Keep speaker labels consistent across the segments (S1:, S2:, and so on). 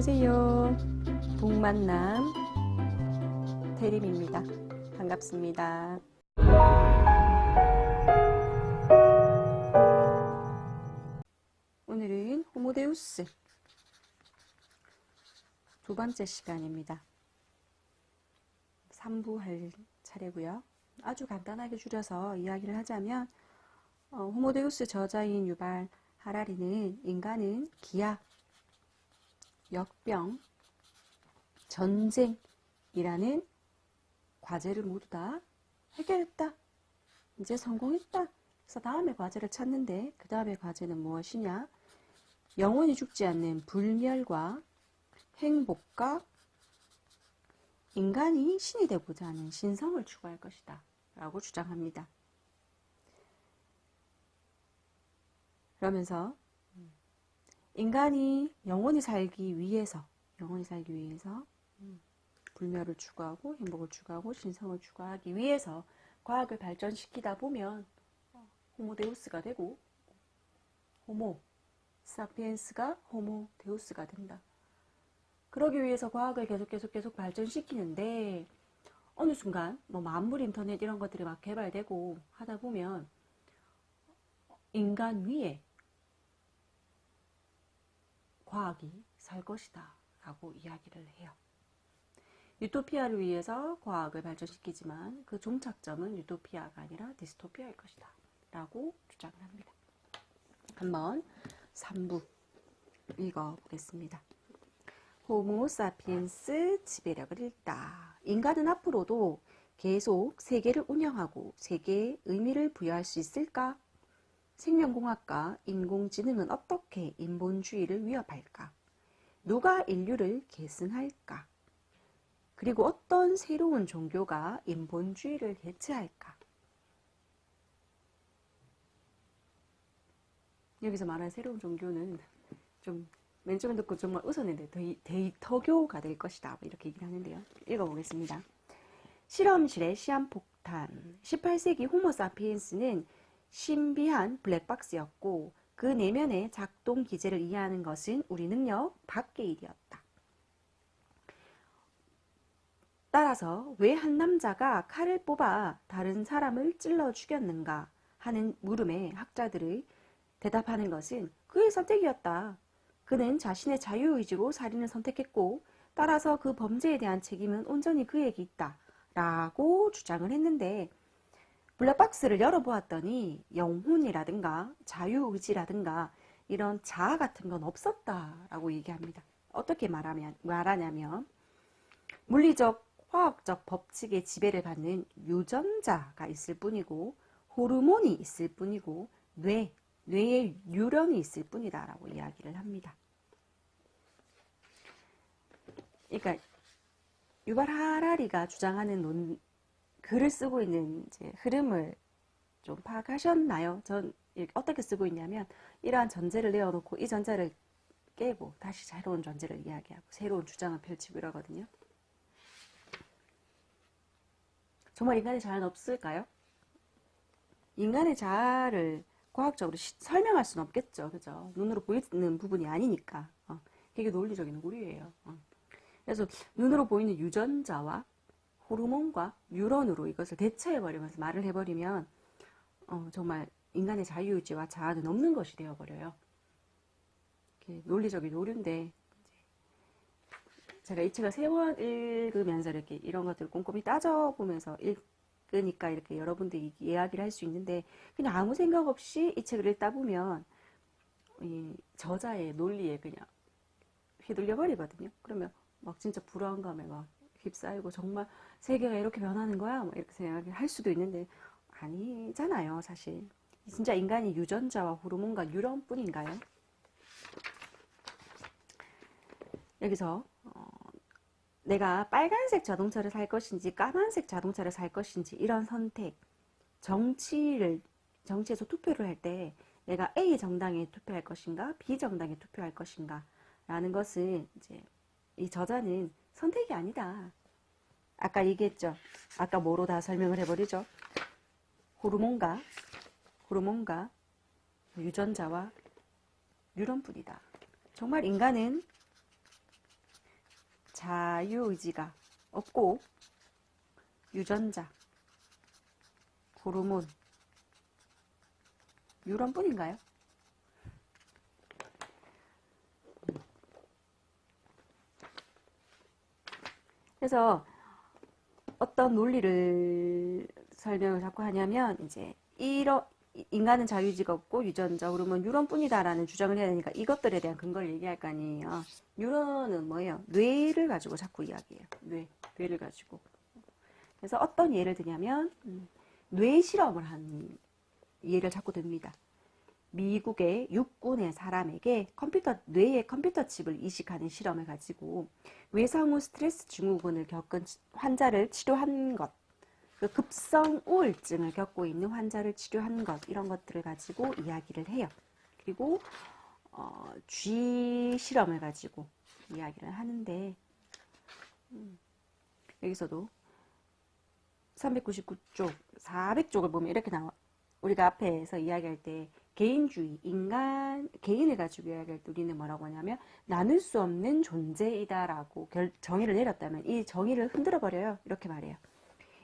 S1: 안녕하세요. 동만남 대림입니다. 반갑습니다. 오늘은 호모데우스 두 번째 시간입니다. 3부 할 차례고요. 아주 간단하게 줄여서 이야기를 하자면 호모데우스 저자인 유발 하라리는 인간은 기약, 역병, 전쟁이라는 과제를 모두 다 해결했다. 이제 성공했다. 그래서 다음의 과제를 찾는데 그 다음의 과제는 무엇이냐? 영원히 죽지 않는 불멸과 행복과 인간이 신이 되고자 하는 신성을 추구할 것이다 라고 주장합니다. 그러면서 인간이 영원히 살기 위해서 불멸을 추구하고 행복을 추구하고 신성을 추구하기 위해서 과학을 발전시키다 보면 호모데우스가 되고 호모 사피엔스가 호모데우스가 된다. 그러기 위해서 과학을 계속 발전시키는데 어느 순간 만물 인터넷 이런 것들이 막 개발되고 하다 보면 인간 위에 과학이 살 것이다 라고 이야기를 해요. 유토피아를 위해서 과학을 발전시키지만 그 종착점은 유토피아가 아니라 디스토피아일 것이다 라고 주장을 합니다. 한번 3부 읽어보겠습니다. 호모 사피엔스 지배력을 잃다. 인간은 앞으로도 계속 세계를 운영하고 세계에 의미를 부여할 수 있을까? 생명공학과 인공지능은 어떻게 인본주의를 위협할까? 누가 인류를 계승할까? 그리고 어떤 새로운 종교가 인본주의를 대체할까? 여기서 말하는 새로운 종교는 좀 맨 처음에 듣고 정말 웃었는데 데이터교가 될 것이다 이렇게 얘기를 하는데요. 읽어보겠습니다. 실험실의 시한폭탄. 18세기 호모 사피엔스는 신비한 블랙박스였고 그 내면의 작동 기제를 이해하는 것은 우리 능력 밖의 일이었다. 따라서 왜 한 남자가 칼을 뽑아 다른 사람을 찔러 죽였는가 하는 물음에 학자들의 대답하는 것은 그의 선택이었다. 그는 자신의 자유의지로 살인을 선택했고 따라서 그 범죄에 대한 책임은 온전히 그에게 있다 라고 주장을 했는데 블랙박스를 열어보았더니 영혼이라든가 자유의지라든가 이런 자아 같은 건 없었다라고 얘기합니다. 어떻게 말하냐면 물리적, 화학적 법칙의 지배를 받는 유전자가 있을 뿐이고 호르몬이 있을 뿐이고 뇌의 뉴런이 있을 뿐이다 라고 이야기를 합니다. 그러니까 유발 하라리가 주장하는 글을 쓰고 있는 이제 흐름을 좀 파악하셨나요? 전 어떻게 쓰고 있냐면 이러한 전제를 내어놓고 이 전제를 깨고 다시 새로운 전제를 이야기하고 새로운 주장을 펼치고 이러거든요. 정말 인간의 자아는 없을까요? 인간의 자아를 과학적으로 설명할 수는 없겠죠. 그죠? 눈으로 보이는 부분이 아니니까. 이게 논리적인 오류예요. 그래서 눈으로 보이는 유전자와 호르몬과 뉴런으로 이것을 대체해버리면서 말을 해버리면 정말 인간의 자유의지와 자아는 없는 것이 되어버려요. 논리적인 오류인데 제가 이 책을 3번 읽으면서 이렇게 이런 것들을 꼼꼼히 따져보면서 읽으니까 이렇게 여러분들이 이야기를 할 수 있는데 그냥 아무 생각 없이 이 책을 읽다 보면 이 저자의 논리에 그냥 휘둘려 버리거든요. 그러면 막 진짜 불안감에 막 휩싸이고 정말 세계가 이렇게 변하는 거야? 뭐 이렇게 생각할 수도 있는데 아니잖아요, 사실. 진짜 인간이 유전자와 호르몬과 뉴런뿐인가요? 여기서 내가 빨간색 자동차를 살 것인지 까만색 자동차를 살 것인지 이런 선택, 정치에서 투표를 할 때 내가 A 정당에 투표할 것인가 B 정당에 투표할 것인가 라는 것은 이제 이 저자는 선택이 아니다. 아까 얘기했죠. 아까 뭐로 다 설명을 해버리죠. 호르몬과 유전자와 뉴런뿐이다. 정말 인간은 자유의지가 없고 유전자, 호르몬, 뉴런뿐인가요? 그래서 어떤 논리를 설명을 자꾸 하냐면 이제 인간은 자유의지가 없고 유전자, 호르몬, 뉴런뿐이다라는 주장을 해야 되니까 이것들에 대한 근거를 얘기할 거 아니에요. 뉴런은 뭐예요? 뇌를 가지고 자꾸 이야기해요. 뇌를 가지고. 그래서 어떤 예를 드냐면 뇌 실험을 한 예를 자꾸 듭니다. 미국의 육군의 사람에게 뇌에 컴퓨터 칩을 이식하는 실험을 가지고 외상 후 스트레스 증후군을 겪은 환자를 치료한 것, 그 급성 우울증을 겪고 있는 환자를 치료한 것, 이런 것들을 가지고 이야기를 해요. 그리고 쥐 실험을 가지고 이야기를 하는데 여기서도 399쪽, 400쪽을 보면 이렇게 나와. 우리가 앞에서 이야기할 때 개인주의, 개인을 가지고 이야기할 때 우리는 뭐라고 하냐면 나눌 수 없는 존재이다라고 정의를 내렸다면 이 정의를 흔들어 버려요. 이렇게 말해요.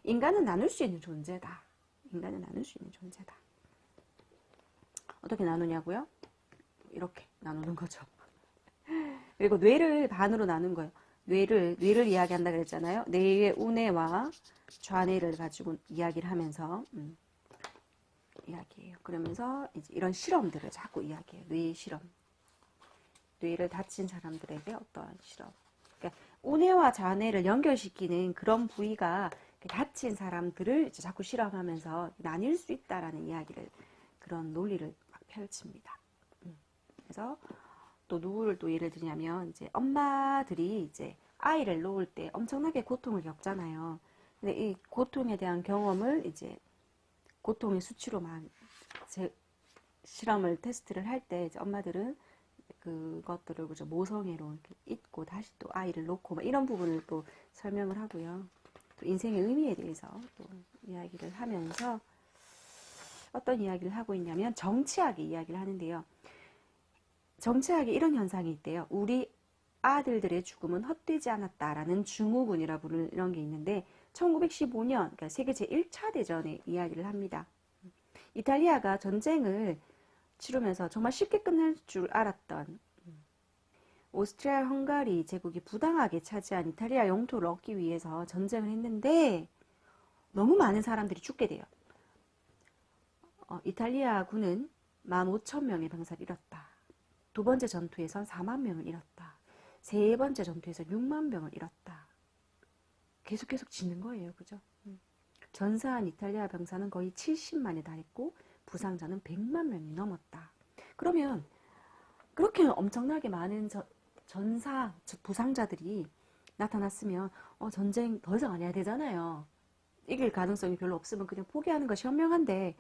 S1: 인간은 나눌 수 있는 존재다. 인간은 나눌 수 있는 존재다. 어떻게 나누냐고요? 이렇게 나누는 거죠. 그리고 뇌를 반으로 나눈 거예요. 뇌를 이야기한다 그랬잖아요. 뇌의 우뇌와 좌뇌를 가지고 이야기를 하면서 이야기해요. 그러면서 이제 이런 실험들을 자꾸 이야기해요. 뇌 실험. 뇌를 다친 사람들에게 어떠한 실험. 그러니까 우뇌와 좌뇌를 연결시키는 그런 부위가 다친 사람들을 이제 자꾸 실험하면서 나뉠 수 있다라는 이야기를, 그런 논리를 막 펼칩니다. 그래서 또 누구를 또 예를 들냐면 이제 엄마들이 이제 아이를 놓을 때 엄청나게 고통을 겪잖아요. 근데 이 고통에 대한 경험을 이제 고통의 수치로만 실험을 테스트를 할 때 이제 엄마들은 그것들을 그죠 모성애로 이렇게 잊고 다시 또 아이를 놓고 막 이런 부분을 또 설명을 하고요. 또 인생의 의미에 대해서 또 이야기를 하면서 어떤 이야기를 하고 있냐면 정치학의 이야기를 하는데요. 정치학에 이런 현상이 있대요. 우리 아들들의 죽음은 헛되지 않았다라는 증후군이라 부르는 이런 게 있는데 1915년 그러니까 세계 제1차 대전의 이야기를 합니다. 이탈리아가 전쟁을 치르면서 정말 쉽게 끝날 줄 알았던 오스트리아 헝가리 제국이 부당하게 차지한 이탈리아 영토를 얻기 위해서 전쟁을 했는데 너무 많은 사람들이 죽게 돼요. 이탈리아군은 15,000명의 병사를 잃었다. 두 번째 전투에선 4만 명을 잃었다. 세 번째 전투에서 6만 명을 잃었다. 계속 짓는 거예요. 그죠? 전사한 이탈리아 병사는 거의 70만에 달했고 부상자는 100만 명이 넘었다. 그러면 그렇게 엄청나게 많은 부상자들이 나타났으면 전쟁 더 이상 안 해야 되잖아요. 이길 가능성이 별로 없으면 그냥 포기하는 것이 현명한데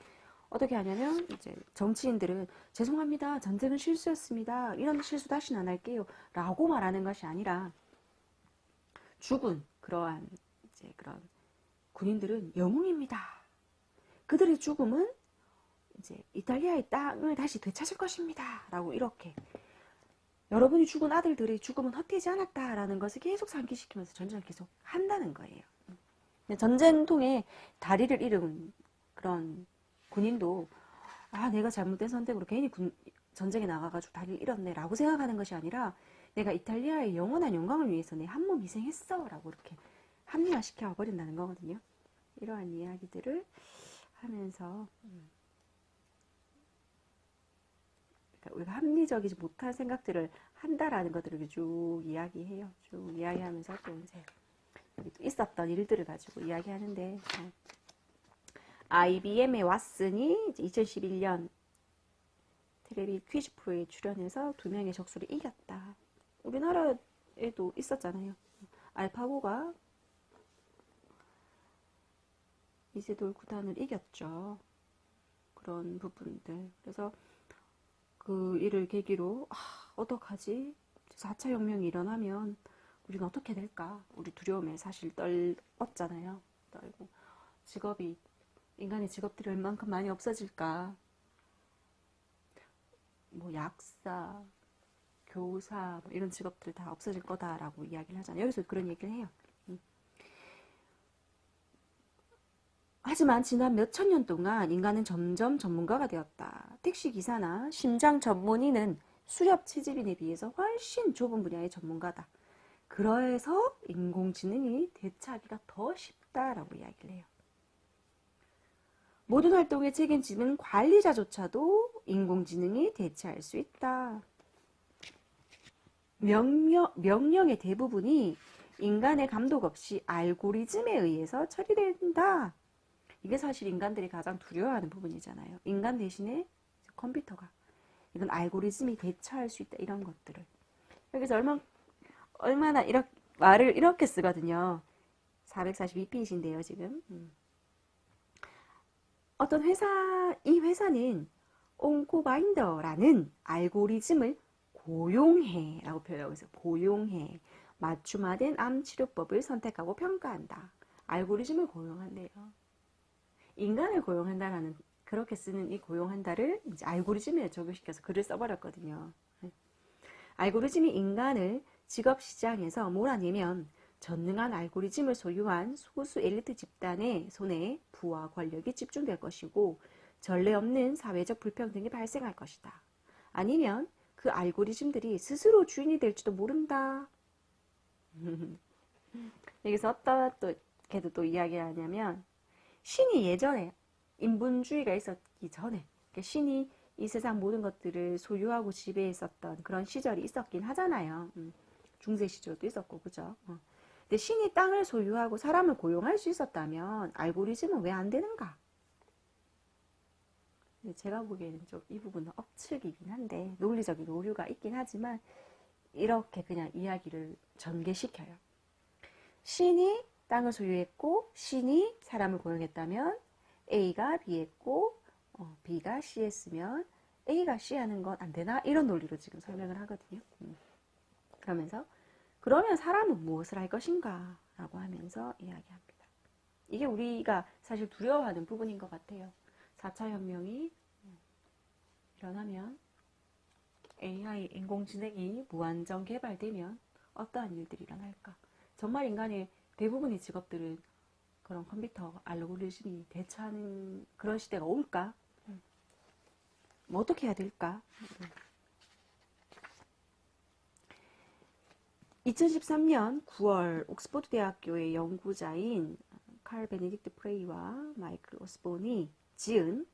S1: 어떻게 하냐면 이제 정치인들은 죄송합니다. 전쟁은 실수였습니다. 이런 실수 다시는 안 할게요. 라고 말하는 것이 아니라 죽은 그러한 이제 그런 군인들은 영웅입니다. 그들의 죽음은 이제 이탈리아의 땅을 다시 되찾을 것입니다. 라고 이렇게 여러분이 죽은 아들들의 죽음은 헛되지 않았다라는 것을 계속 상기시키면서 전쟁을 계속 한다는 거예요. 전쟁 통해 다리를 잃은 그런 군인도 내가 잘못된 선택으로 괜히 전쟁에 나가가지고 다리를 잃었네 라고 생각하는 것이 아니라 내가 이탈리아의 영원한 영광을 위해서 내 한 몸 희생했어 라고 이렇게 합리화시켜 버린다는 거거든요. 이러한 이야기들을 하면서 그러니까 우리가 합리적이지 못한 생각들을 한다라는 것들을 쭉 이야기해요. 쭉 이야기하면서 또 이제 또 있었던 일들을 가지고 이야기하는데 IBM의 왓슨이 2011년 텔레비 퀴즈 프로에 출연해서 2명의 적수를 이겼다. 우리나라에도 있었잖아요. 알파고가 이세돌 구단을 이겼죠. 그런 부분들. 그래서 그 일을 계기로 어떡하지? 4차 혁명이 일어나면 우리는 어떻게 될까? 우리 두려움에 사실 떨었잖아요. 떨고 인간의 직업들이 얼만큼 많이 없어질까? 뭐 약사, 교사 뭐 이런 직업들 다 없어질 거다라고 이야기를 하잖아요. 여기서 그런 얘기를 해요. 하지만 지난 몇천 년 동안 인간은 점점 전문가가 되었다. 택시기사나 심장 전문의는 수렵 채집인에 비해서 훨씬 좁은 분야의 전문가다. 그래서 인공지능이 대체하기가 더 쉽다라고 이야기를 해요. 모든 활동에 책임지는 관리자조차도 인공지능이 대체할 수 있다. 명령의 대부분이 인간의 감독 없이 알고리즘에 의해서 처리된다. 이게 사실 인간들이 가장 두려워하는 부분이잖아요. 인간 대신에 컴퓨터가 이런 알고리즘이 대처할 수 있다. 이런 것들을. 여기서 얼마나 이렇게 말을 이렇게 쓰거든요. 442페이지인데요, 지금. 어떤 이 회사는 온코바인더라는 알고리즘을 고용해 라고 표현하고 있어요. 고용해. 맞춤화된 암 치료법을 선택하고 평가한다. 알고리즘을 고용한대요. 인간을 고용한다라는 그렇게 쓰는 이 고용한다를 이제 알고리즘에 적용시켜서 글을 써버렸거든요. 알고리즘이 인간을 직업 시장에서 몰아내면 전능한 알고리즘을 소유한 소수 엘리트 집단의 손에 부와 권력이 집중될 것이고 전례 없는 사회적 불평등이 발생할 것이다. 아니면 그 알고리즘들이 스스로 주인이 될지도 모른다. 여기서 어떻게도 또 이야기를 하냐면 신이 예전에 인본주의가 있었기 전에 신이 이 세상 모든 것들을 소유하고 지배했었던 그런 시절이 있었긴 하잖아요. 중세 시절도 있었고 그죠? 근데 신이 땅을 소유하고 사람을 고용할 수 있었다면 알고리즘은 왜 안 되는가? 제가 보기에는 좀 이 부분은 억측이긴 한데 논리적인 오류가 있긴 하지만 이렇게 그냥 이야기를 전개시켜요. 신이 땅을 소유했고 신이 사람을 고용했다면 A가 B 했고 B가 C 했으면 A가 C 하는 건 안 되나? 이런 논리로 지금 설명을 하거든요. 그러면서 그러면 사람은 무엇을 할 것인가? 라고 하면서 이야기합니다. 이게 우리가 사실 두려워하는 부분인 것 같아요. 4차 혁명이 일어나면 AI, 인공지능이 무한정 개발되면 어떠한 일들이 일어날까? 정말 인간의 대부분의 직업들은 그런 컴퓨터 알고리즘이 대처하는 그런 시대가 올까? 뭐 어떻게 해야 될까? 2013년 9월 옥스퍼드 대학교의 연구자인 칼 베네딕트 프레이와 마이클 오스본이 지은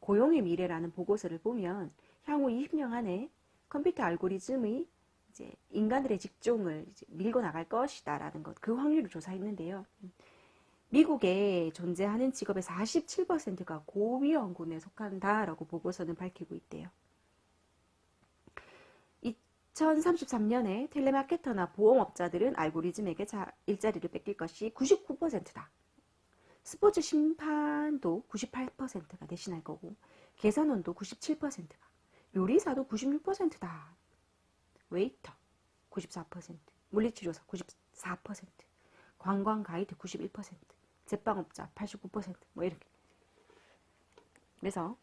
S1: 고용의 미래라는 보고서를 보면 향후 20년 안에 컴퓨터 알고리즘이 이제 인간들의 직종을 이제 밀고 나갈 것이다라는 것, 그 확률을 조사했는데요. 미국에 존재하는 직업의 47%가 고위험군에 속한다라고 보고서는 밝히고 있대요. 2033년에 텔레마케터나 보험업자들은 알고리즘에게 일자리를 뺏길 것이 99%다. 스포츠 심판도 98%가 대신할 거고 계산원도 97%가 요리사도 96%다. 웨이터 94%, 물리치료사 94%, 관광 가이드 91%, 제빵업자 89%뭐 이렇게. 그래서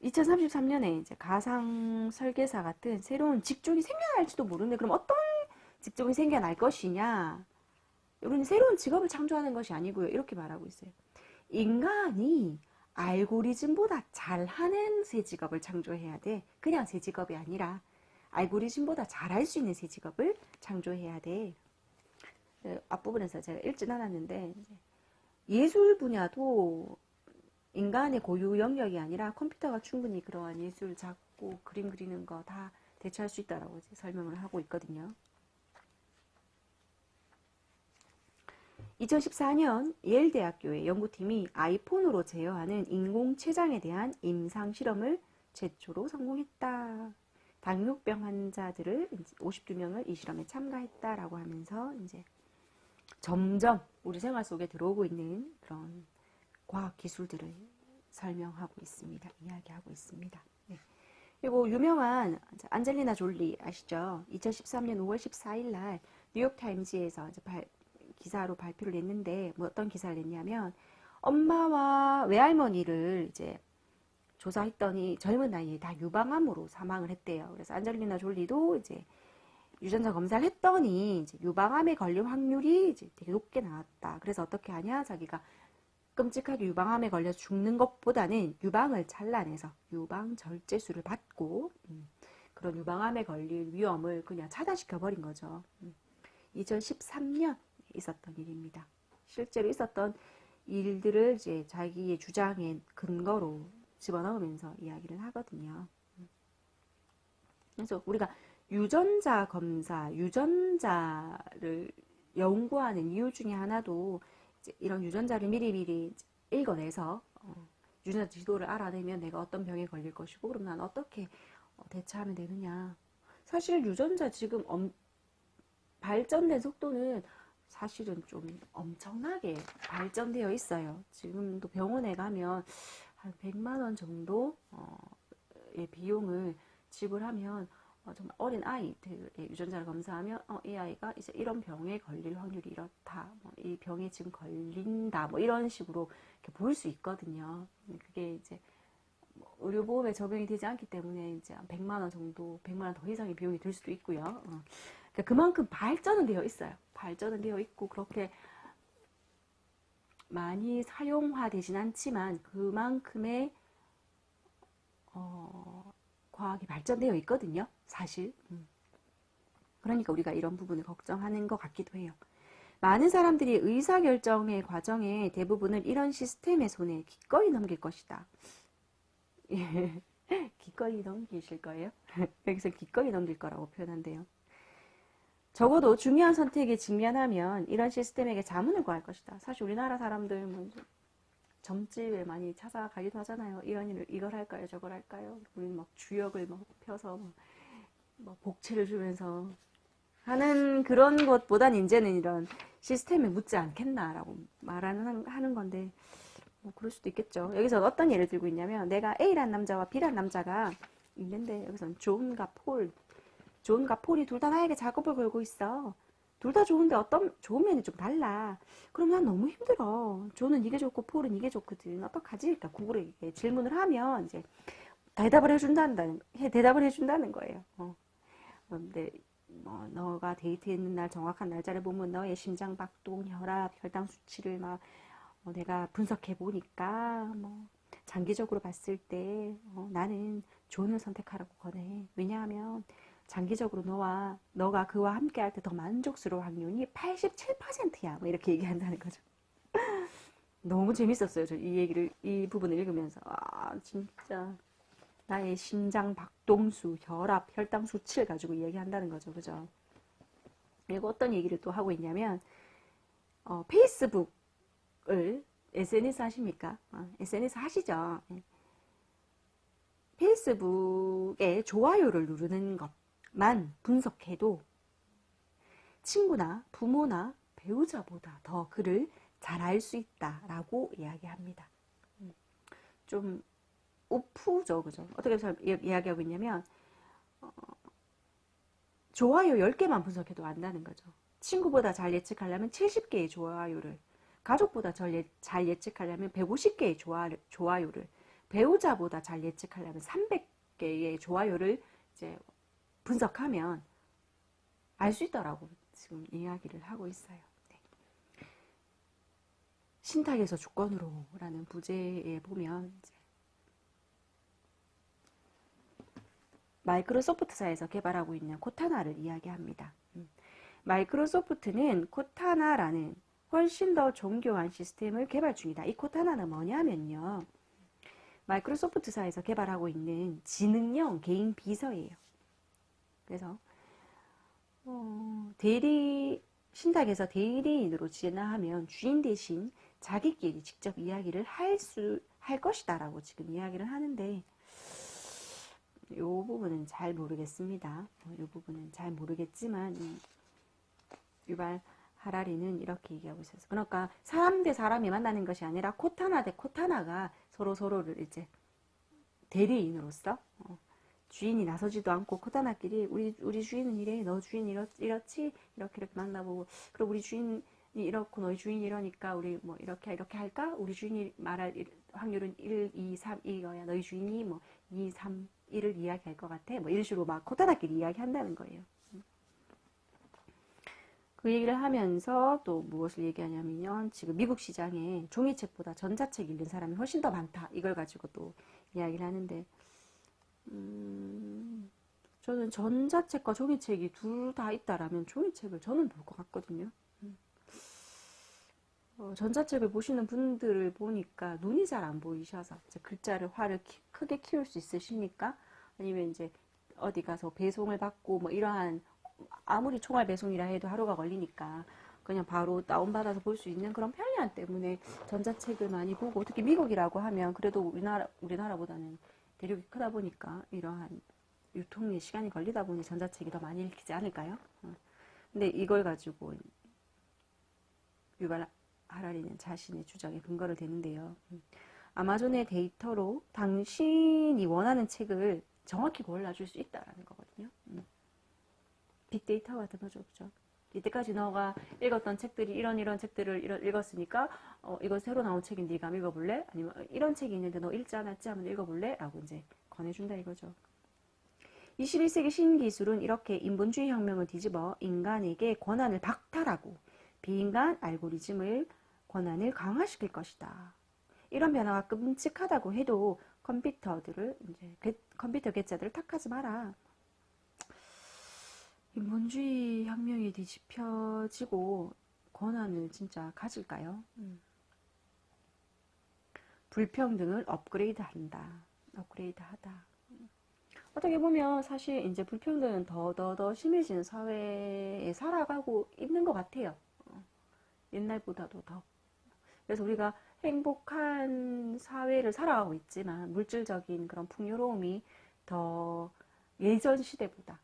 S1: 2033년에 이제 가상 설계사 같은 새로운 직종이 생겨날지도 모르는데 그럼 어떤 직종이 생겨날 것이냐? 우리는 새로운 직업을 창조하는 것이 아니고요. 이렇게 말하고 있어요. 인간이 알고리즘보다 잘하는 새 직업을 창조해야 돼. 그냥 새 직업이 아니라 알고리즘보다 잘할 수 있는 새 직업을 창조해야 돼. 앞부분에서 제가 읽진 않았는데 예술 분야도 인간의 고유 영역이 아니라 컴퓨터가 충분히 그러한 예술, 작곡, 그림 그리는 거 다 대처할 수 있다라고 설명을 하고 있거든요. 2014년 예일대학교의 연구팀이 아이폰으로 제어하는 인공췌장에 대한 임상 실험을 최초로 성공했다. 당뇨병 환자들을 52명을 이 실험에 참가했다라고 하면서 이제 점점 우리 생활 속에 들어오고 있는 그런 과학 기술들을 설명하고 있습니다. 이야기하고 있습니다. 네. 그리고 유명한 안젤리나 졸리 아시죠? 2013년 5월 14일 날 뉴욕타임즈에서 이제 기사로 발표를 냈는데 뭐 어떤 기사를 냈냐면 엄마와 외할머니를 이제 조사했더니 젊은 나이에 다 유방암으로 사망을 했대요. 그래서 안젤리나 졸리도 이제 유전자 검사를 했더니 이제 유방암에 걸릴 확률이 이제 되게 높게 나왔다. 그래서 어떻게 하냐? 자기가 끔찍하게 유방암에 걸려 죽는 것보다는 유방을 잘라내서 유방 절제술을 받고 그런 유방암에 걸릴 위험을 그냥 차단시켜 버린 거죠. 2013년 있었던 일입니다. 실제로 있었던 일들을 이제 자기의 주장의 근거로 집어넣으면서 이야기를 하거든요. 그래서 우리가 유전자 검사, 유전자를 연구하는 이유 중에 하나도 이제 이런 유전자를 미리미리 읽어내서 유전자 지도를 알아내면 내가 어떤 병에 걸릴 것이고 그럼 난 어떻게 대처하면 되느냐. 사실 유전자 지금 발전된 속도는 사실은 좀 엄청나게 발전되어 있어요. 지금도 병원에 가면 한 100만 원 정도의 비용을 지불하면 정말 어린 아이들의 유전자를 검사하면 이 아이가 이제 이런 병에 걸릴 확률이 이렇다, 이 병에 지금 걸린다, 이런 식으로 이렇게 볼 수 있거든요. 그게 이제 의료보험에 적용이 되지 않기 때문에 이제 한 100만 원 정도, 100만 원 더 이상의 비용이 들 수도 있고요. 그러니까 그만큼 발전은 되어 있어요. 발전은 되어 있고 그렇게 많이 사용화되진 않지만 그만큼의 과학이 발전되어 있거든요. 사실. 그러니까 우리가 이런 부분을 걱정하는 것 같기도 해요. 많은 사람들이 의사결정의 과정의 대부분을 이런 시스템의 손에 기꺼이 넘길 것이다. 예. 기꺼이 넘기실 거예요? 여기서 기꺼이 넘길 거라고 표현한대요. 적어도 중요한 선택에 직면하면 이런 시스템에게 자문을 구할 것이다. 사실 우리나라 사람들 뭐 점집에 많이 찾아가기도 하잖아요. 이런 일을 이걸 할까요? 저걸 할까요? 우리는 막 주역을 막 펴서 막 복채를 주면서 하는 그런 것보단 이제는 이런 시스템에 묻지 않겠나라고 하는 건데 뭐 그럴 수도 있겠죠. 여기서 어떤 예를 들고 있냐면 내가 A란 남자와 B란 남자가 있는데 여기서는 존과 폴이 둘 다 나에게 작업을 걸고 있어. 둘 다 좋은데 어떤 좋은 면이 좀 달라. 그럼 난 너무 힘들어. 존은 이게 좋고 폴은 이게 좋거든. 어떡하지? 그러니까 구글에게 질문을 하면 이제 대답을 해준다는 거예요. 근데 너가 데이트했는 날 정확한 날짜를 보면 너의 심장 박동, 혈압, 혈당 수치를 내가 분석해 보니까 장기적으로 봤을 때 나는 존을 선택하라고 권해. 왜냐하면 장기적으로 너가 그와 함께 할 때 더 만족스러울 확률이 87%야. 이렇게 얘기한다는 거죠. 너무 재밌었어요. 저 이 부분을 읽으면서. 진짜. 나의 심장 박동수, 혈압, 혈당 수치를 가지고 이야기한다는 거죠. 그죠? 그리고 어떤 얘기를 또 하고 있냐면, 페이스북을, SNS 하십니까? SNS 하시죠? 페이스북에 좋아요를 누르는 것만 분석해도 친구나 부모나 배우자보다 더 그를 잘 알 수 있다라고 이야기합니다. 좀 우프죠, 그죠? 어떻게 이야기하고 있냐면 좋아요 10개만 분석해도 안다는 거죠. 친구보다 잘 예측하려면 70개의 좋아요를, 가족보다 잘 예측하려면 150개의 좋아요를, 배우자보다 잘 예측하려면 300개의 좋아요를 이제 분석하면 알 수 있다라고 지금 이야기를 하고 있어요. 네. 신탁에서 주권으로라는 부제에 보면 이제 마이크로소프트사에서 개발하고 있는 코타나를 이야기합니다. 마이크로소프트는 코타나라는 훨씬 더 정교한 시스템을 개발 중이다. 이 코타나는 뭐냐면요. 마이크로소프트사에서 개발하고 있는 지능형 개인 비서예요. 그래서 신탁에서 대리인으로 진화하면 주인 대신 자기끼리 직접 이야기를 할 것이다 라고 지금 이야기를 하는데 이 부분은 잘 모르겠습니다. 이 부분은 잘 모르겠지만 유발 하라리는 이렇게 얘기하고 있어요. 그러니까 사람 대 사람이 만나는 것이 아니라 코타나 대 코타나가 서로를 이제 대리인으로서 주인이 나서지도 않고 코타나끼리 우리 주인은 이래, 너 주인 이렇지, 이렇게 만나보고, 그리고 우리 주인이 이렇고 너희 주인이 이러니까 우리 뭐 이렇게 할까? 우리 주인이 말할 확률은 1, 2, 3 이거야. 너희 주인이 뭐 2, 3, 1을 이야기할 것 같아. 뭐 이런 식으로 막 코타닥끼리 이야기한다는 거예요. 그 얘기를 하면서 또 무엇을 얘기하냐면 지금 미국 시장에 종이책보다 전자책 읽는 사람이 훨씬 더 많다. 이걸 가지고 또 이야기를 하는데 저는 전자책과 종이책이 둘 다 있다라면 종이책을 저는 볼 것 같거든요. 전자책을 보시는 분들을 보니까 눈이 잘 안 보이셔서 이제 글자를 화를 크게 키울 수 있으십니까? 아니면 이제 어디 가서 배송을 받고 뭐 이러한 아무리 총알 배송이라 해도 하루가 걸리니까 그냥 바로 다운받아서 볼 수 있는 그런 편리함 때문에 전자책을 많이 보고 특히 미국이라고 하면 그래도 우리나라보다는 대륙이 크다 보니까 이러한 유통에 시간이 걸리다 보니 전자책이 더 많이 읽히지 않을까요? 근데 이걸 가지고 유발 하라리는 자신의 주장에 근거를 대는데요. 아마존의 데이터로 당신이 원하는 책을 정확히 골라줄 수 있다라는 거거든요. 빅데이터 같은 거죠, 그죠? 이때까지 너가 읽었던 책들이 이런 책들을 읽었으니까 이거 새로 나온 책인데 네가 읽어볼래? 아니면 이런 책이 있는데 너 읽지 않았지? 하면 읽어볼래? 라고 이제 권해준다 이거죠. 21세기 신기술은 이렇게 인본주의 혁명을 뒤집어 인간에게 권한을 박탈하고 비인간 알고리즘을 권한을 강화시킬 것이다. 이런 변화가 끔찍하다고 해도 컴퓨터 괴짜들을 탓하지 마라. 인본주의 혁명이 뒤집혀지고 권한을 진짜 가질까요? 불평등을 업그레이드하다. 어떻게 보면 사실 이제 불평등은 더 심해지는 사회에 살아가고 있는 것 같아요. 옛날보다도 더. 그래서 우리가 행복한 사회를 살아가고 있지만 물질적인 그런 풍요로움이 더 예전 시대보다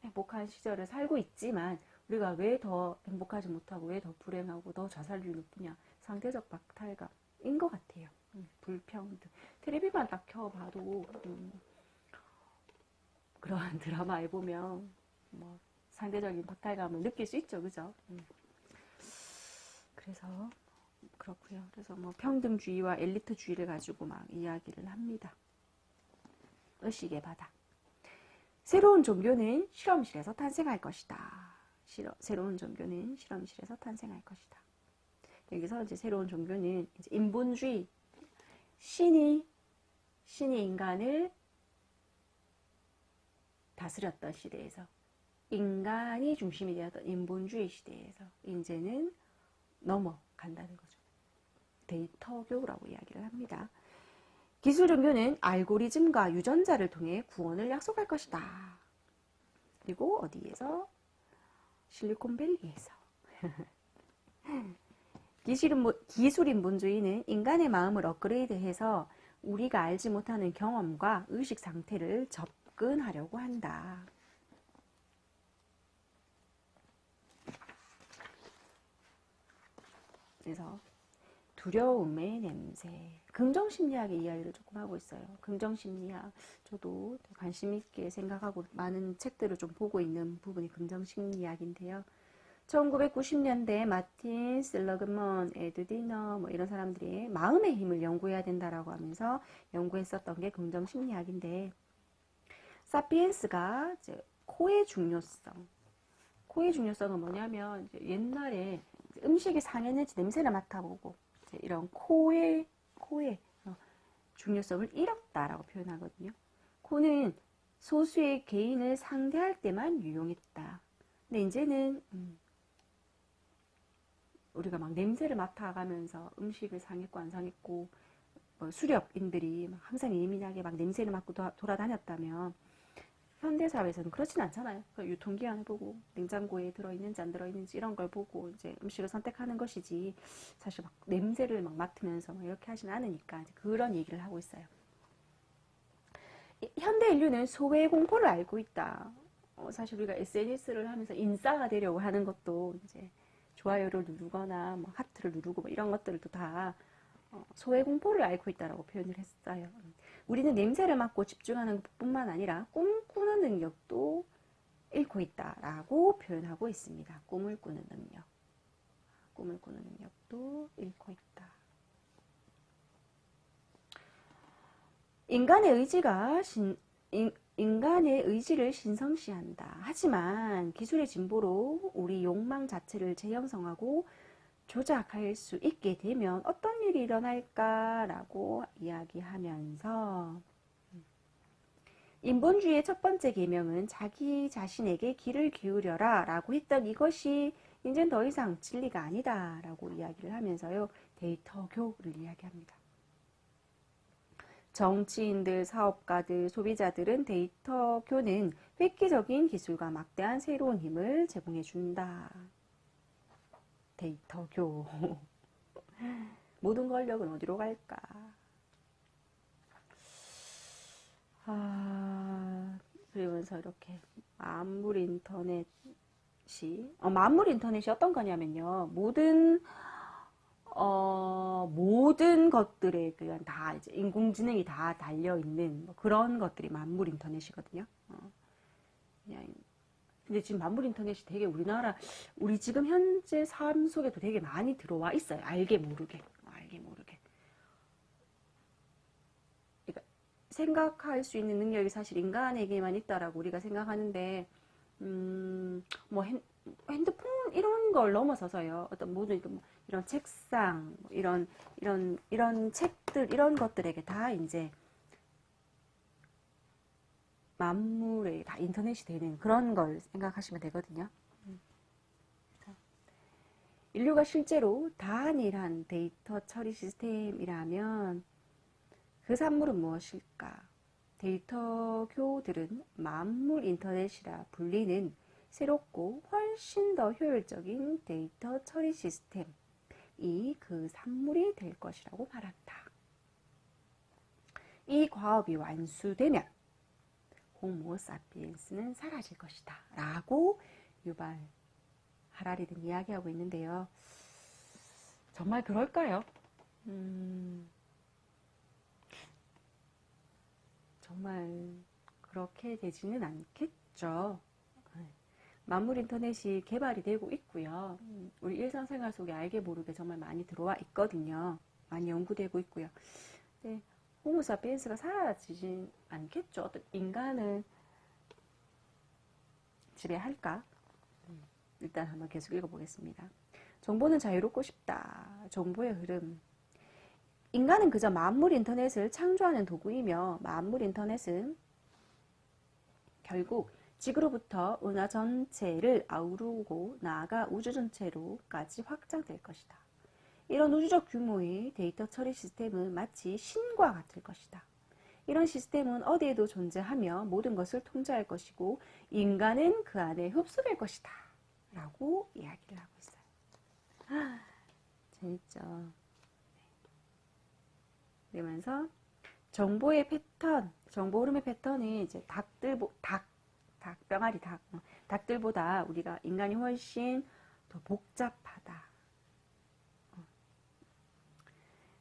S1: 행복한 시절을 살고 있지만 우리가 왜 더 행복하지 못하고 왜 더 불행하고 더 자살률이 높으냐 상대적 박탈감인 것 같아요. 불평등 텔레비만 딱 켜봐도 그런 드라마에 보면 뭐 상대적인 박탈감을 느낄 수 있죠, 그죠? 그래서 그렇고요. 그래서 뭐 평등주의와 엘리트주의를 가지고 막 이야기를 합니다. 의식의 바다. 새로운 종교는 실험실에서 탄생할 것이다. 새로운 종교는 실험실에서 탄생할 것이다. 여기서 이제 새로운 종교는 이제 인본주의, 신이 인간을 다스렸던 시대에서 인간이 중심이 되었던 인본주의 시대에서 이제는 넘어간다는 거죠. 데이터교라고 이야기를 합니다. 기술 종교는 알고리즘과 유전자를 통해 구원을 약속할 것이다. 그리고 어디에서? 실리콘밸리에서. 기술 인본주의는 인간의 마음을 업그레이드해서 우리가 알지 못하는 경험과 의식 상태를 접근하려고 한다. 그래서 두려움의 냄새. 긍정심리학의 이야기를 조금 하고 있어요. 긍정심리학. 저도 관심 있게 생각하고 많은 책들을 좀 보고 있는 부분이 긍정심리학인데요. 1990년대 마틴 슬러그먼, 에드 디너 뭐 이런 사람들이 마음의 힘을 연구해야 된다라고 하면서 연구했었던 게 긍정심리학인데 사피엔스가 이제 코의 중요성은 뭐냐면 이제 옛날에 음식이 상했는지 냄새를 맡아보고 이런 코의 중요성을 잃었다라고 표현하거든요. 코는 소수의 개인을 상대할 때만 유용했다. 근데 이제는 우리가 막 냄새를 맡아가면서 음식을 상했고 안 상했고 수렵인들이 막 항상 예민하게 막 냄새를 맡고 돌아다녔다면 현대사회에서는 그렇진 않잖아요. 유통기한을 보고 냉장고에 들어있는지 안 들어있는지 이런 걸 보고 이제 음식을 선택하는 것이지 사실 막 냄새를 막 맡으면서 막 이렇게 하진 않으니까 그런 얘기를 하고 있어요. 현대 인류는 소외 공포를 알고 있다. 사실 우리가 SNS를 하면서 인싸가 되려고 하는 것도 이제 좋아요를 누르거나 뭐 하트를 누르고 뭐 이런 것들도 다 소외 공포를 앓고 있다라고 표현을 했어요. 우리는 냄새를 맡고 집중하는 것뿐만 아니라 꿈꾸는 능력도 잃고 있다라고 표현하고 있습니다. 꿈을 꾸는 능력. 꿈을 꾸는 능력도 잃고 있다. 인간의 의지를 신성시한다. 하지만 기술의 진보로 우리 욕망 자체를 재형성하고 조작할 수 있게 되면 어떤 일이 일어날까라고 이야기하면서 인본주의의 첫 번째 계명은 자기 자신에게 귀를 기울여라 라고 했던 이것이 이젠 더 이상 진리가 아니다 라고 이야기를 하면서요, 데이터교를 이야기합니다. 정치인들, 사업가들, 소비자들은 데이터교는 획기적인 기술과 막대한 새로운 힘을 제공해 준다. 데이터교. 모든 권력은 어디로 갈까? 그러면서 이렇게 만물 인터넷이 어떤 거냐면요, 모든 것들에 그냥 다 이제 인공지능이 다 달려 있는 그런 것들이 만물 인터넷이거든요. 그냥 근데 지금 만물 인터넷이 되게 우리 지금 현재 삶 속에도 되게 많이 들어와 있어요. 알게 모르게. 그러니까 생각할 수 있는 능력이 사실 인간에게만 있다라고 우리가 생각하는데, 뭐 핸드폰 이런 걸 넘어서서요. 어떤 모든 이런 책상, 이런 책들, 이런 것들에게 다 이제 만물에 다 인터넷이 되는 그런 걸 생각하시면 되거든요. 인류가 실제로 단일한 데이터 처리 시스템이라면 그 산물은 무엇일까? 데이터교들은 만물 인터넷이라 불리는 새롭고 훨씬 더 효율적인 데이터 처리 시스템이 그 산물이 될 것이라고 말한다. 이 과업이 완수되면 호모 사피엔스는 사라질 것이다 라고 유발 하라리는 이야기하고 있는데요. 정말 그럴까요? 정말 그렇게 되지는 않겠죠. 만물 인터넷이 개발이 되고 있고요. 우리 일상생활 속에 알게 모르게 정말 많이 들어와 있거든요. 많이 연구되고 있고요. 네, 호모사피엔스가 사라지진 않겠죠. 어떤 인간을 지배할까? 일단 한번 계속 읽어보겠습니다. 정보는 자유롭고 싶다. 정보의 흐름. 인간은 그저 만물 인터넷을 창조하는 도구이며 만물 인터넷은 결국 지구로부터 은하 전체를 아우르고 나아가 우주 전체로까지 확장될 것이다. 이런 우주적 규모의 데이터 처리 시스템은 마치 신과 같을 것이다. 이런 시스템은 어디에도 존재하며 모든 것을 통제할 것이고 인간은 그 안에 흡수될 것이다 라고 이야기를 하고 있어요. 재밌죠? 그러면서 정보 흐름의 패턴이 이제 닭들보다 우리가 인간이 훨씬 더 복잡하다.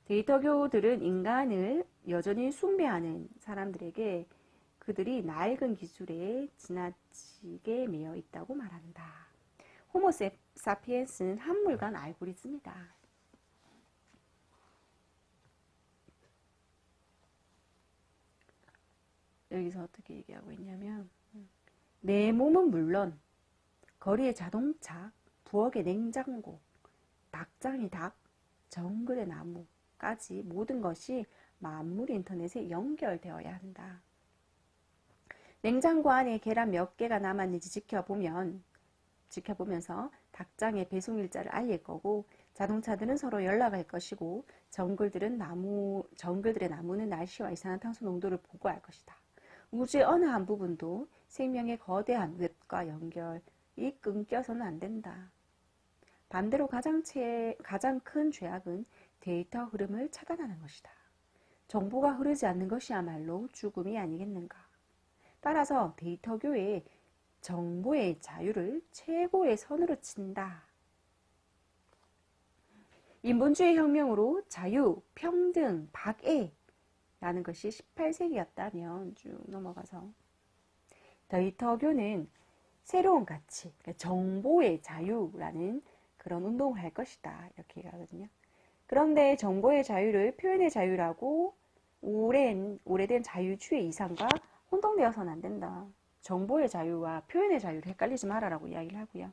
S1: 데이터교들은 인간을 여전히 숭배하는 사람들에게 그들이 낡은 기술에 지나치게 매여 있다고 말한다. 호모 사피엔스는 한물간 알고리즘이다. 여기서 어떻게 얘기하고 있냐면, 내 몸은 물론 거리의 자동차, 부엌의 냉장고, 닭장의 닭, 정글의 나무까지 모든 것이 만물 인터넷에 연결되어야 한다. 냉장고 안에 계란 몇 개가 남았는지 지켜보면서 닭장의 배송 일자를 알릴 거고, 자동차들은 서로 연락할 것이고, 정글들의 나무는 날씨와 이산화탄소 농도를 보고할 것이다. 우주의 어느 한 부분도 생명의 거대한 웹과 연결이 끊겨서는 안 된다. 반대로 가장 큰 죄악은 데이터 흐름을 차단하는 것이다. 정보가 흐르지 않는 것이야말로 죽음이 아니겠는가. 따라서 데이터교의 정보의 자유를 최고의 선으로 친다. 인본주의 혁명으로 자유, 평등, 박애 라는 것이 18세기였다면 쭉 넘어가서 데이터교는 새로운 가치, 정보의 자유라는 그런 운동을 할 것이다. 이렇게 얘기하거든요. 그런데 정보의 자유를 표현의 자유라고 오래된 자유주의 이상과 혼동되어서는 안 된다. 정보의 자유와 표현의 자유를 헷갈리지 말아라고 이야기를 하고요.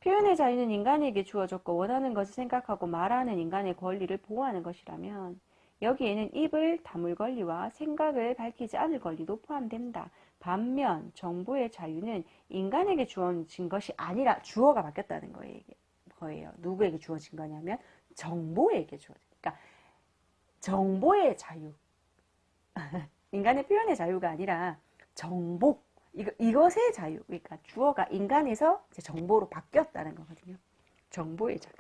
S1: 표현의 자유는 인간에게 주어졌고 원하는 것을 생각하고 말하는 인간의 권리를 보호하는 것이라면 여기에는 입을 다물 권리와 생각을 밝히지 않을 권리도 포함된다. 반면 정보의 자유는 인간에게 주어진 것이 아니라 주어가 바뀌었다는 거예요. 누구에게 주어진 거냐면 정보에게 주어진. 그러니까 정보의 자유. 인간의 표현의 자유가 아니라 정보. 이것의 자유. 그러니까 주어가 인간에서 정보로 바뀌었다는 거거든요. 정보의 자유.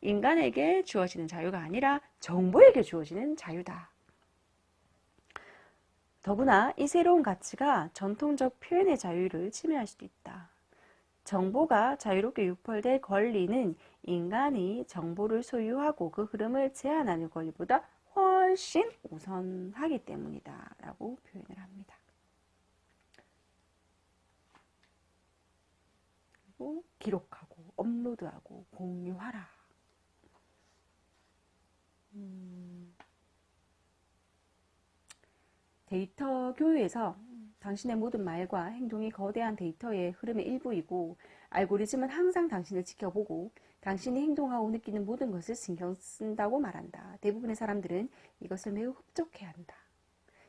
S1: 인간에게 주어지는 자유가 아니라 정보에게 주어지는 자유다. 더구나 이 새로운 가치가 전통적 표현의 자유를 침해할 수도 있다. 정보가 자유롭게 유포될 권리는 인간이 정보를 소유하고 그 흐름을 제한하는 권리보다 훨씬 우선하기 때문이다 라고 표현을 합니다. 그리고 기록하고 업로드하고 공유하라. 데이터 교유에서 당신의 모든 말과 행동이 거대한 데이터의 흐름의 일부이고 알고리즘은 항상 당신을 지켜보고 당신이 행동하고 느끼는 모든 것을 신경 쓴다고 말한다. 대부분의 사람들은 이것을 매우 흡족해한다.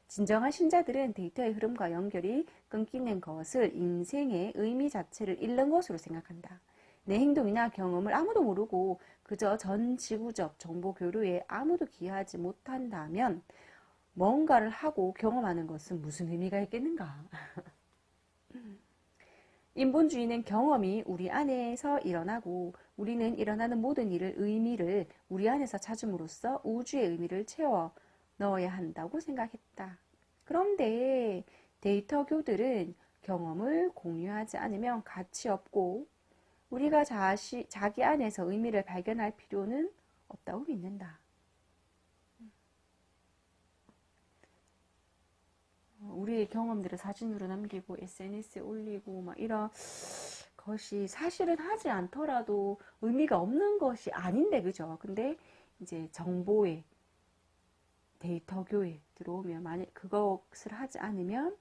S1: 진정한 신자들은 데이터의 흐름과 연결이 끊기는 것을 인생의 의미 자체를 잃는 것으로 생각한다. 내 행동이나 경험을 아무도 모르고 그저 전 지구적 정보 교류에 아무도 기여하지 못한다면 뭔가를 하고 경험하는 것은 무슨 의미가 있겠는가? 인본주의는 경험이 우리 안에서 일어나고 우리는 일어나는 모든 의미를 우리 안에서 찾음으로써 우주의 의미를 채워 넣어야 한다고 생각했다. 그런데 데이터교들은 경험을 공유하지 않으면 가치 없고 우리가 자기 안에서 의미를 발견할 필요는 없다고 믿는다. 우리의 경험들을 사진으로 남기고 SNS에 올리고 막 이런 것이 사실은 하지 않더라도 의미가 없는 것이 아닌데, 그죠? 근데 이제 정보에 데이터 교에 들어오면 만약 그것을 하지 않으면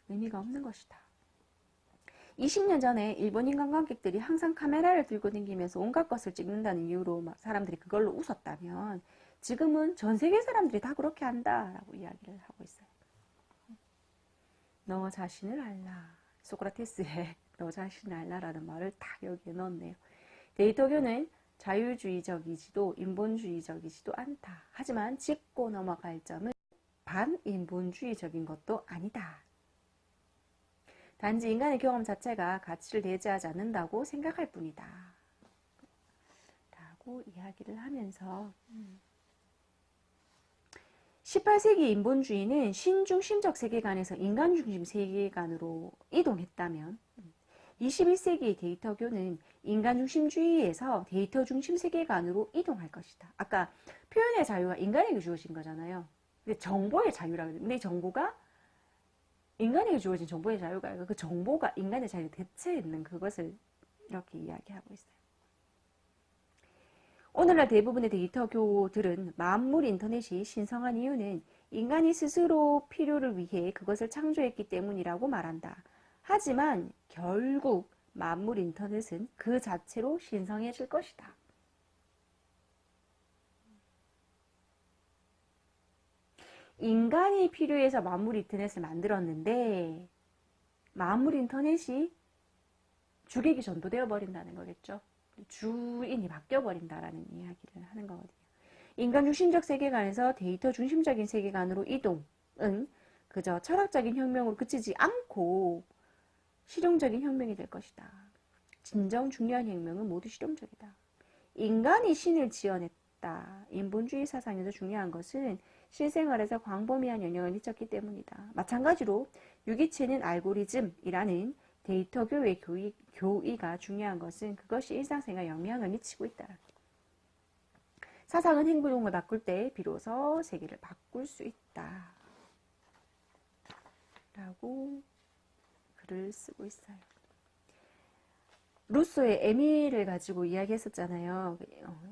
S1: 의미가 없는 것이다. 20년 전에 일본인 관광객들이 항상 카메라를 들고 다니면서 온갖 것을 찍는다는 이유로 막 사람들이 그걸로 웃었다면 지금은 전 세계 사람들이 다 그렇게 한다라고 이야기를 하고 있어요. 너 자신을 알라. 소크라테스의 너 자신을 알라라는 말을 딱 여기에 넣었네요. 데이터교는 자유주의적이지도 인본주의적이지도 않다. 하지만 짚고 넘어갈 점은 반인본주의적인 것도 아니다. 단지 인간의 경험 자체가 가치를 내재하지 않는다고 생각할 뿐이다. 라고 이야기를 하면서 18세기 인본주의는 신중심적 세계관에서 인간중심 세계관으로 이동했다면 21세기 데이터교는 인간중심주의에서 데이터중심 세계관으로 이동할 것이다. 아까 표현의 자유가 인간에게 주어진 거잖아요. 근데 정보의 자유라 그러는데 근데 정보가 인간에게 주어진 정보의 자유가 아니라 그 정보가 인간의 자유를 대체했는 그것을 이렇게 이야기하고 있어요. 오늘날 대부분의 데이터교들은 만물 인터넷이 신성한 이유는 인간이 스스로 필요를 위해 그것을 창조했기 때문이라고 말한다. 하지만 결국 만물 인터넷은 그 자체로 신성해질 것이다. 인간이 필요해서 만물 인터넷을 만들었는데 만물 인터넷이 주객이 전도되어 버린다는 거겠죠. 주인이 바뀌어 버린다라는 이야기를 하는 거거든요. 인간 중심적 세계관에서 데이터 중심적인 세계관으로 이동은 그저 철학적인 혁명으로 그치지 않고 실용적인 혁명이 될 것이다. 진정 중요한 혁명은 모두 실용적이다. 인간이 신을 지어냈다. 인본주의 사상에서 중요한 것은 실생활에서 광범위한 영향을 미쳤기 때문이다. 마찬가지로 유기체는 알고리즘이라는 데이터 교의 교의가 중요한 것은 그것이 일상생활에 영향을 미치고 있다. 사상은 행동을 바꿀 때 비로소 세계를 바꿀 수 있다. 라고 글을 쓰고 있어요. 루소의 에밀을 가지고 이야기했었잖아요.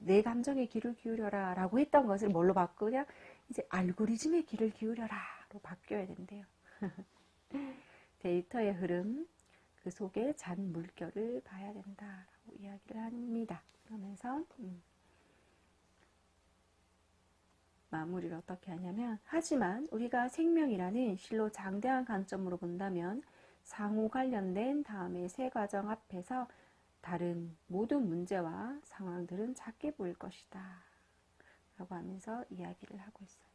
S1: 내 감정에 귀를 기울여라 라고 했던 것을 뭘로 바꾸냐? 이제 알고리즘에 귀를 기울여라로 바뀌어야 된대요. 데이터의 흐름, 그 속에 잔 물결을 봐야 된다라고 이야기를 합니다. 그러면서 마무리를 어떻게 하냐면, 하지만 우리가 생명이라는 실로 장대한 관점으로 본다면 상호 관련된 다음의 세 과정 앞에서 다른 모든 문제와 상황들은 작게 보일 것이다 라고 하면서 이야기를 하고 있어요.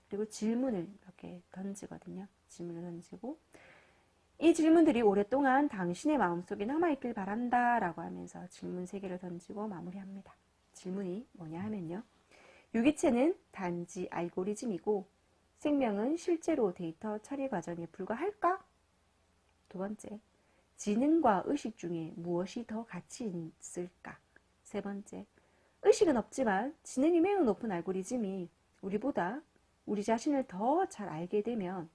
S1: 그리고 질문을 이렇게 던지거든요. 질문을 던지고, 이 질문들이 오랫동안 당신의 마음속에 남아있길 바란다 라고 하면서 질문 3개를 던지고 마무리합니다. 질문이 뭐냐 하면요, 유기체는 단지 알고리즘이고 생명은 실제로 데이터 처리 과정에 불과할까? 두 번째, 지능과 의식 중에 무엇이 더 가치 있을까? 세 번째, 의식은 없지만 지능이 매우 높은 알고리즘이 우리보다 우리 자신을 더 잘 알게 되면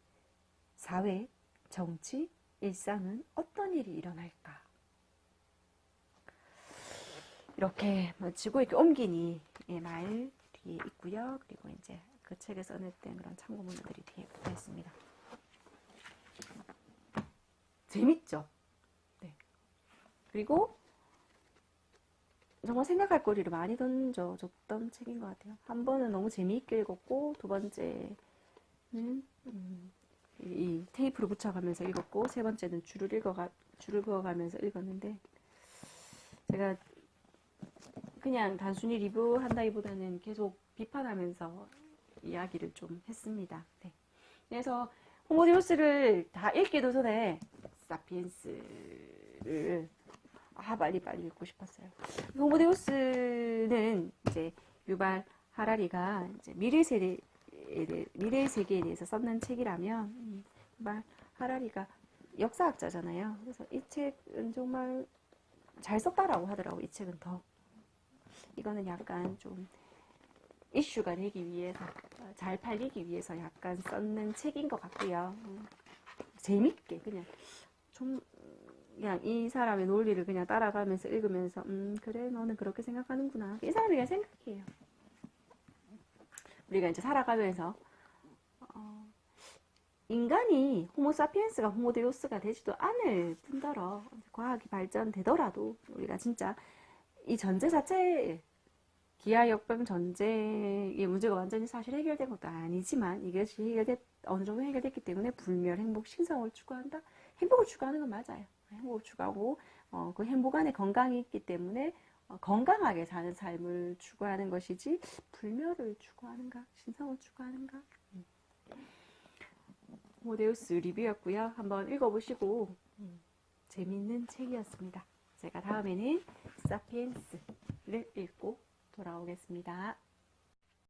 S1: 사회, 정치, 일상은 어떤 일이 일어날까? 이렇게 지구 이렇게 옮기니 말 뒤에 있고요. 그리고 이제 그 책에 써냈던 그런 참고문들이 뒤에 붙어 있습니다. 재밌죠? 네. 그리고 정말 생각할 거리를 많이 던져줬던 책인 것 같아요. 한 번은 너무 재미있게 읽었고, 두 번째는 이 테이프를 붙여가면서 읽었고, 세 번째는 줄을 그어가면서 읽었는데, 제가 그냥 단순히 리뷰한다기보다는 계속 비판하면서 이야기를 좀 했습니다. 네. 그래서 호모데우스를 다 읽기도 전에 사피엔스를 빨리 읽고 싶었어요. 호모데우스는 이제 유발 하라리가 이제 미래 세계에 대해서 썼는 책이라면, 유발 하라리가 역사학자잖아요. 그래서 이 책은 정말 잘 썼다라고 하더라고. 이 책은 더. 이거는 약간 좀 이슈가 되기 위해서, 잘 팔리기 위해서 약간 썼는 책인 것 같고요. 재밌게 그냥 좀 그냥 이 사람의 논리를 그냥 따라가면서 읽으면서 그래 너는 그렇게 생각하는구나. 이 사람이 그냥 생각해요. 우리가 이제 살아가면서 인간이 호모사피엔스가 호모데우스가 되지도 않을 뿐더러 과학이 발전되더라도 우리가 진짜 이 전제 자체에 기하역병 전쟁의 문제가 완전히 사실 해결된 것도 아니지만 이것이 어느 정도 해결됐기 때문에 불멸, 행복, 신성을 추구한다? 행복을 추구하는 건 맞아요. 행복을 추구하고 그 행복 안에 건강이 있기 때문에 건강하게 사는 삶을 추구하는 것이지 불멸을 추구하는가? 신성을 추구하는가? 호모데우스 리뷰였고요. 한번 읽어보시고 재밌는 책이었습니다. 제가 다음에는 사피엔스를 읽고 돌아오겠습니다.